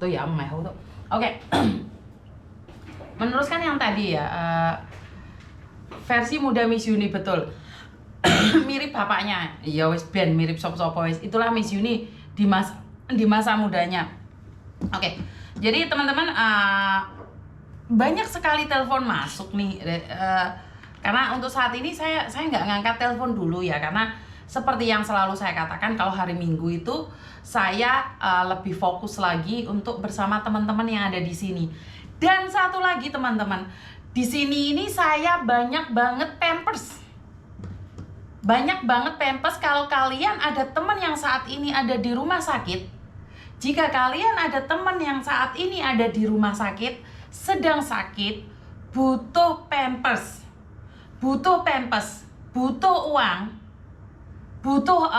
Tuh ya, mehu tuh. Oke. Meneruskan yang tadi ya, versi muda Miss Uni betul. Mirip bapaknya. Ya wis ben mirip sop-sopo wis. Itulah Miss Uni di masa mudanya. Oke. Jadi teman-teman, banyak sekali telepon masuk nih. Karena untuk saat ini saya nggak ngangkat telepon dulu ya, karena seperti yang selalu saya katakan, kalau hari Minggu itu saya lebih fokus lagi untuk bersama teman-teman yang ada di sini. Dan satu lagi teman-teman, di sini ini saya banyak banget pampers. Banyak banget pampers. Kalau kalian ada teman yang saat ini ada di rumah sakit, jika kalian ada teman yang saat ini ada di rumah sakit, sedang sakit, butuh pampers, butuh uang, butuh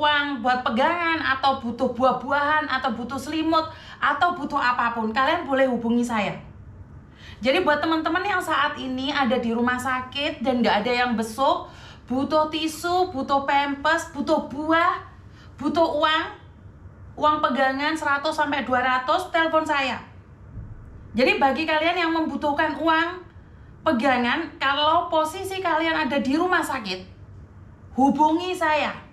uang buat pegangan, atau butuh buah-buahan, atau butuh selimut, atau butuh apapun, kalian boleh hubungi saya. Jadi buat teman-teman yang saat ini ada di rumah sakit dan gak ada yang besuk, butuh tisu, butuh pampers, butuh buah, butuh uang pegangan 100-200, telepon saya. Jadi bagi kalian yang membutuhkan uang pegangan, kalau posisi kalian ada di rumah sakit, hubungi saya.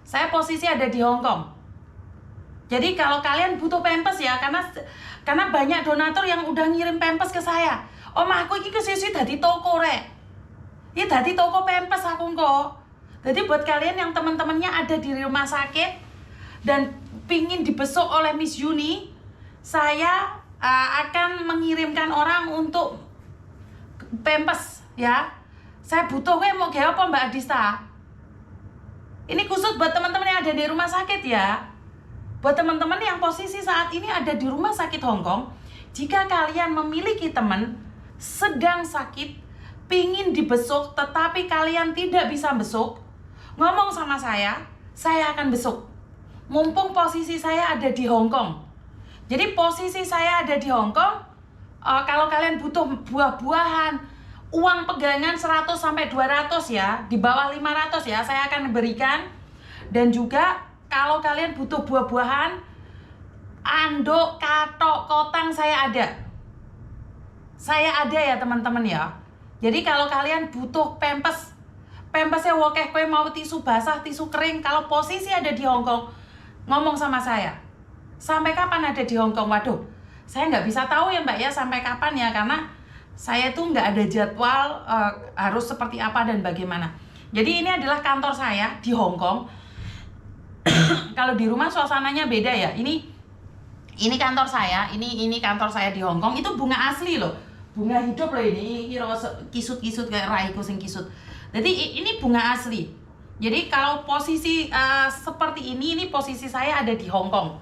Saya posisi ada di Hong Kong. Jadi kalau kalian butuh pampers ya, karena banyak donatur yang udah ngirim pampers ke saya. Om, aku ini kesisi dadi toko rek. Ini dadi toko pampers aku kok. Jadi buat kalian yang teman-temannya ada di rumah sakit dan pingin dibesuk oleh Miss Uni, saya akan mengirimkan orang untuk pampers ya. Saya butuh mau gawe apa Mbak Adista? Ini khusus buat teman-teman yang ada di rumah sakit ya. Buat teman-teman yang posisi saat ini ada di rumah sakit Hong Kong, jika kalian memiliki teman sedang sakit, pingin dibesuk tetapi kalian tidak bisa besuk, ngomong sama saya akan besuk. Mumpung posisi saya ada di Hong Kong. Jadi posisi saya ada di Hong Kong, kalau kalian butuh buah-buahan, uang pegangan 100-200 ya, di bawah 500 ya, saya akan berikan. Dan juga kalau kalian butuh buah-buahan, anduk, katok, kotang, saya ada. Saya ada ya teman-teman ya. Jadi kalau kalian butuh pampers ya wokeh, kue mau tisu basah, tisu kering, kalau posisi ada di Hong Kong, ngomong sama saya. Sampai kapan ada di Hong Kong? Waduh, saya nggak bisa tahu ya Mbak ya sampai kapan ya, karena saya tuh nggak ada jadwal harus seperti apa dan bagaimana. Jadi ini adalah kantor saya di Hong Kong. Kalau di rumah suasananya beda ya. Ini kantor saya, ini kantor saya di Hong Kong. Itu bunga asli loh, bunga hidup loh ini kisut-kisut kayak raiku sing kisut. Jadi ini bunga asli. Jadi kalau posisi seperti ini posisi saya ada di Hong Kong.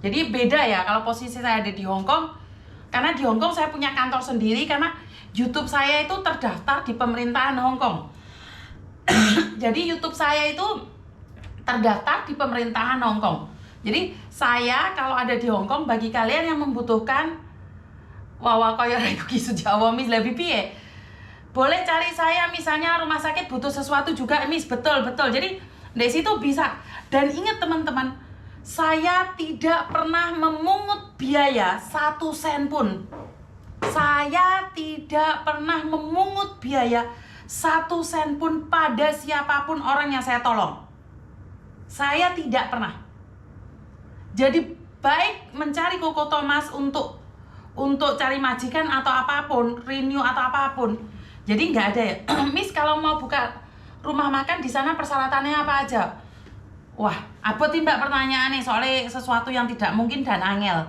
Jadi beda ya kalau posisi saya ada di Hong Kong. Karena di Hong Kong saya punya kantor sendiri, karena YouTube saya itu terdaftar di pemerintahan Hong Kong. Jadi YouTube saya itu terdaftar di pemerintahan Hong Kong. Jadi saya kalau ada di Hong Kong, bagi kalian yang membutuhkan wawa koyo rek kisu Jawa Miss lebih piye, boleh cari saya. Misalnya rumah sakit butuh sesuatu juga Miss, betul. Jadi dari situ bisa. Dan ingat teman-teman, saya tidak pernah memungut biaya 1 sen pun. Saya tidak pernah memungut biaya 1 sen pun pada siapapun orang yang saya tolong. Saya tidak pernah. Jadi baik mencari Koko Thomas untuk cari majikan atau apapun, renew atau apapun. Jadi nggak ada ya. Miss, kalau mau buka rumah makan di sana persyaratannya apa aja? Wah, abot Mbak pertanyaannya, soalnya sesuatu yang tidak mungkin dan angel.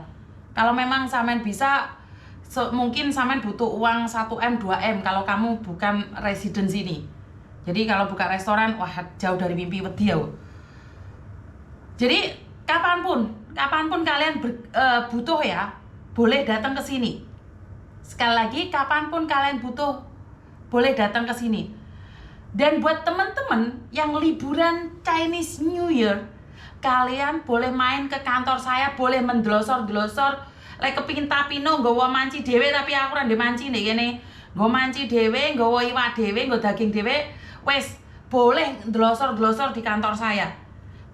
Kalau memang samen bisa, mungkin samen butuh uang 1M, 2M kalau kamu bukan resident sini. Jadi kalau buka restoran, wah jauh dari mimpi wedi ya. Jadi kapanpun kalian butuh ya, boleh datang ke sini. Sekali lagi, kapanpun kalian butuh, boleh datang ke sini. Dan buat teman-teman yang liburan Chinese New Year, kalian boleh main ke kantor saya, boleh mendelosor-delosor. Lek kepingin tapino, nggawa manci dhewe, tapi aku ora ndek manci ndek kene. Nggawa manci dhewe, nggawa iwak dhewe, nggawa daging dhewe, wes boleh ndelosor-delosor di kantor saya.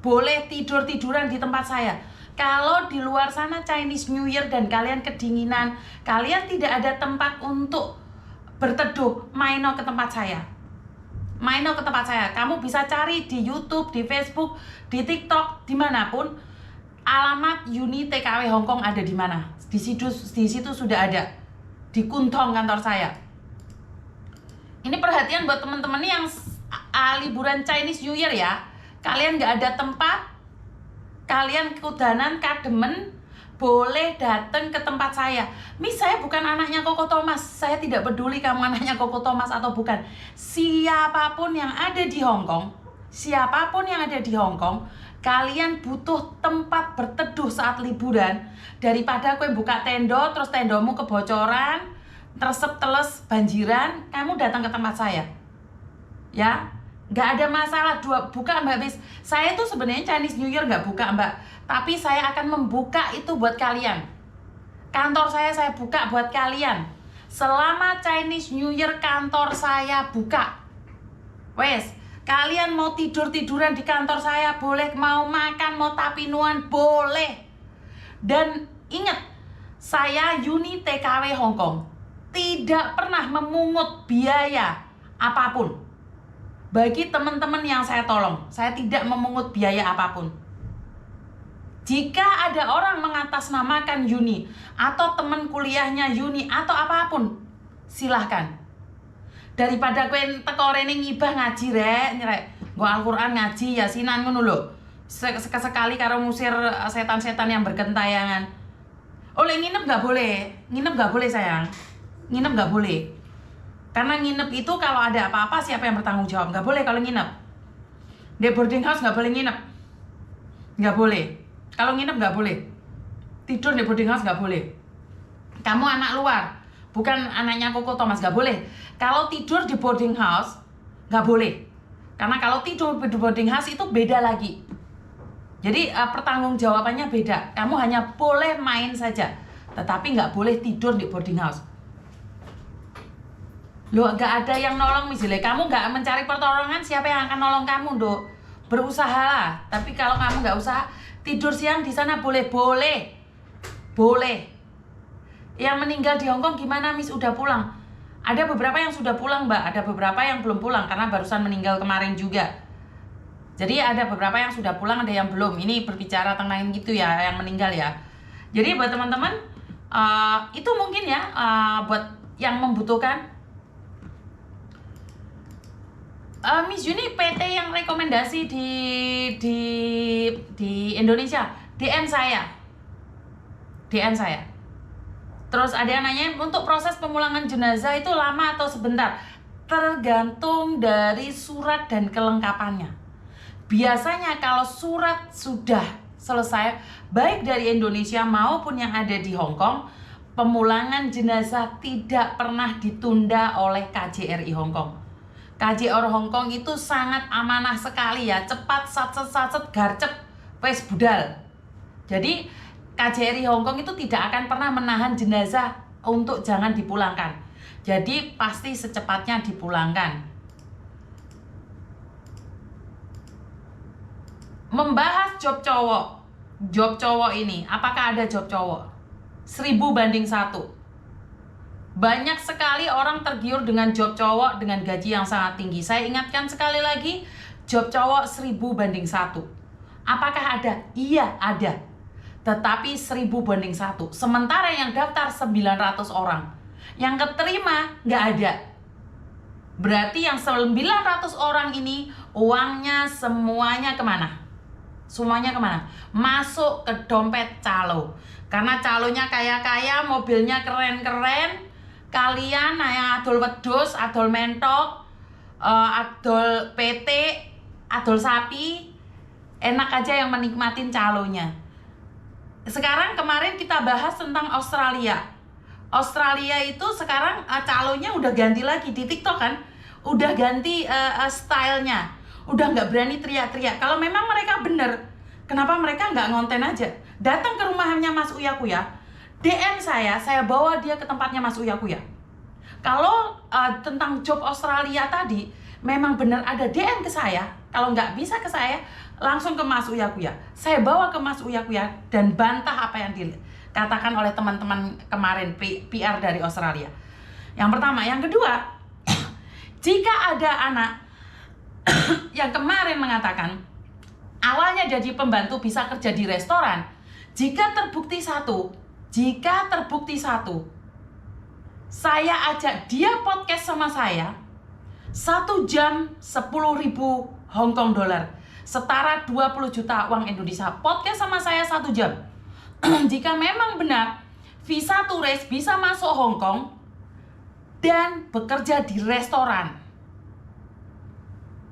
Boleh tidur-tiduran di tempat saya. Kalau di luar sana Chinese New Year dan kalian kedinginan, kalian tidak ada tempat untuk berteduh, maino ke tempat saya. Maino ke tempat saya. Kamu bisa cari di YouTube, di Facebook, di TikTok, dimanapun. Alamat Uni TKW Hongkong ada di mana? Di situ sudah ada. Di Kuntong kantor saya. Ini perhatian buat teman-teman yang liburan Chinese New Year ya. Kalian nggak ada tempat, kalian kudanan, kademen, boleh datang ke tempat saya. Miss, saya bukan anaknya Koko Thomas. Saya tidak peduli kamu anaknya Koko Thomas atau bukan. Siapapun yang ada di Hongkong, kalian butuh tempat berteduh saat liburan. Daripada kue buka tendo, terus tendomu kebocoran, tersep teles banjiran, kamu datang ke tempat saya. Ya, nggak ada masalah, buka Mbak Miss. Saya tuh sebenarnya Chinese New Year nggak buka Mbak, tapi saya akan membuka itu buat kalian. Kantor saya buka buat kalian. Selama Chinese New Year kantor saya buka. Wes, kalian mau tiduran di kantor saya boleh, mau makan, mau tapinuan boleh. Dan ingat, saya Uni TKW Hongkong tidak pernah memungut biaya apapun. Bagi teman-teman yang saya tolong, saya tidak memungut biaya apapun. Jika ada orang mengatasnamakan Uni atau teman kuliahnya Uni atau apapun, silahkan. Daripada kowe teko rene ngibah ngaji nyerek nggo Al-Qur'an ngaji yasinan ngono lho. Sekali karo ngusir setan-setan yang bergentayangan. Oleh nginep nggak boleh sayang. Nginep nggak boleh. Karena nginep itu kalau ada apa-apa siapa yang bertanggung jawab? Nggak boleh kalau nginep. Di boarding house nggak boleh nginep. Nggak boleh. Kalau nginep nggak boleh. Tidur di boarding house nggak boleh. Kamu anak luar, bukan anaknya Koko Thomas, nggak boleh. Kalau tidur di boarding house nggak boleh. Karena kalau tidur di boarding house itu beda lagi. Jadi pertanggungjawabannya beda. Kamu hanya boleh main saja, tetapi nggak boleh tidur di boarding house. Loh, nggak ada yang nolong misalnya. Kamu nggak mencari pertolongan, siapa yang akan nolong kamu, Dok? Berusahalah. Tapi kalau kamu nggak usaha, tidur siang di sana boleh. Yang meninggal di Hongkong gimana, Miss? Udah pulang? Ada beberapa yang sudah pulang, Mbak. Ada beberapa yang belum pulang karena barusan meninggal kemarin juga. Jadi ada beberapa yang sudah pulang, ada yang belum. Ini berbicara tentang gitu ya, yang meninggal ya. Jadi buat teman-teman, itu mungkin ya buat yang membutuhkan. Miss Uni PT yang rekomendasi di Indonesia, DM saya. Terus ada yang nanya, untuk proses pemulangan jenazah itu lama atau sebentar? Tergantung dari surat dan kelengkapannya. Biasanya kalau surat sudah selesai, baik dari Indonesia maupun yang ada di Hongkong, pemulangan jenazah tidak pernah ditunda oleh KJRI Hongkong. KJR Hongkong itu sangat amanah sekali ya, cepat, satset, garcep, wes budal. Jadi KJRI Hongkong itu tidak akan pernah menahan jenazah untuk jangan dipulangkan. Jadi pasti secepatnya dipulangkan. Membahas job cowok ini, apakah ada job cowok? 1000 banding 1. Banyak sekali orang tergiur dengan job cowok dengan gaji yang sangat tinggi. Saya ingatkan sekali lagi, job cowok 1000 banding 1. Apakah ada? Iya, ada. Tetapi 1000 banding 1. Sementara yang daftar 900 orang. Yang keterima nggak ada. Berarti yang 900 orang ini uangnya semuanya kemana? Semuanya kemana? Masuk ke dompet calo. Karena calonya kaya-kaya, mobilnya keren-keren. Kalian yang adol wedhus, adol mentok, adol PT, adol sapi, enak aja yang menikmatin calonya. Sekarang kemarin kita bahas tentang Australia. Australia itu sekarang calonya udah ganti lagi di TikTok kan? Udah ganti stylenya. Udah nggak berani teriak-teriak. Kalau memang mereka bener, kenapa mereka nggak ngonten aja? Datang ke rumahnya Mas Uya Kuya, DM saya bawa dia ke tempatnya Mas Uya Kuya. Kalau tentang job Australia tadi, memang benar ada DM ke saya, Kalau nggak bisa ke saya, langsung ke Mas Uya Kuya. Saya bawa ke Mas Uya Kuya dan bantah apa yang dikatakan oleh teman-teman kemarin PR dari Australia. Yang pertama. Yang kedua, jika ada anak yang kemarin mengatakan awalnya jadi pembantu bisa kerja di restoran, jika terbukti satu, saya ajak dia podcast sama saya 1 jam 10.000 Hong Kong dollar, setara 20 juta uang Indonesia. Podcast sama saya 1 jam. Jika memang benar visa turis bisa masuk Hong Kong dan bekerja di restoran,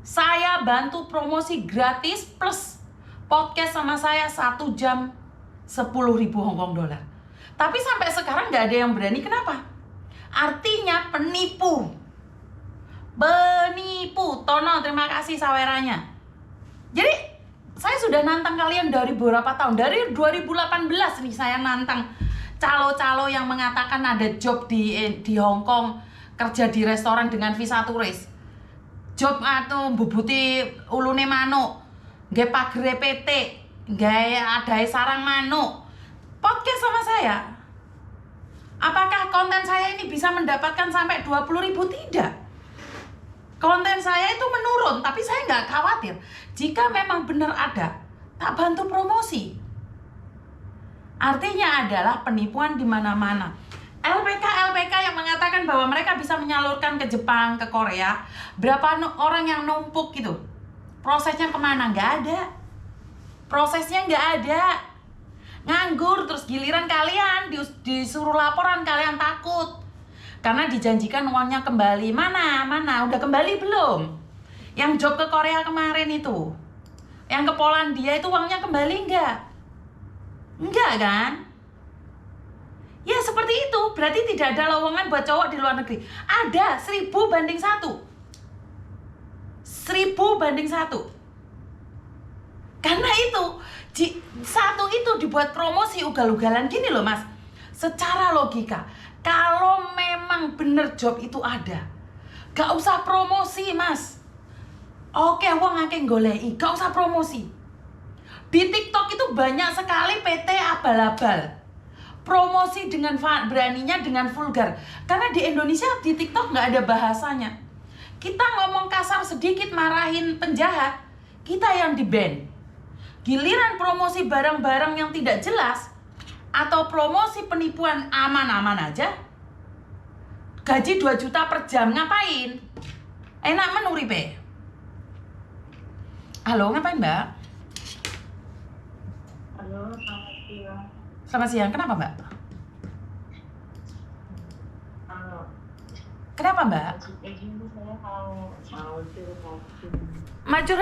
saya bantu promosi gratis plus podcast sama saya 1 jam 10.000 Hong Kong dollar. Tapi sampai sekarang nggak ada yang berani. Kenapa? Artinya penipu. Tono, terima kasih saweranya. Jadi saya sudah nantang kalian dari beberapa tahun. Dari 2018 nih saya nantang calo-calo yang mengatakan ada job di Hong Kong, kerja di restoran dengan visa turis. Job atau bubuti ulune manuk, nggih pagere PT, nggih adae sarang manuk. Podcast sama saya. Apakah konten saya ini bisa mendapatkan sampai 20.000? Tidak. Konten saya itu menurun, tapi saya nggak khawatir. Jika memang benar ada, tak bantu promosi. Artinya adalah penipuan di mana-mana. LPK yang mengatakan bahwa mereka bisa menyalurkan ke Jepang, ke Korea, berapa orang yang numpuk gitu. Prosesnya kemana? Nggak ada. Prosesnya nggak ada. Nganggur, terus giliran kalian disuruh laporan, kalian takut. Karena dijanjikan uangnya kembali. Mana? Udah kembali belum? Yang job ke Korea kemarin itu, yang ke Polandia itu uangnya kembali nggak? Enggak kan? Ya seperti itu. Berarti tidak ada lowongan buat cowok di luar negeri. Ada 1000 banding 1. 1000 banding 1. Karena itu satu itu dibuat promosi ugal-ugalan gini loh Mas. Secara logika, kalau memang bener job itu ada, gak usah promosi Mas. Oke, wong akeh goleki, gak usah promosi. Di TikTok itu banyak sekali PT abal-abal. Promosi dengan beraninya, dengan vulgar. Karena di Indonesia di TikTok nggak ada bahasanya. Kita ngomong kasar sedikit marahin penjahat, kita yang di-ban. Giliran promosi barang-barang yang tidak jelas atau promosi penipuan aman-aman aja, gaji 2 juta per jam, ngapain? Enak menuripe. Halo, ngapain Mbak? Halo, selamat siang. Selamat siang, kenapa Mbak? Halo. Kenapa Mbak? Ini saya mau curhat. Maju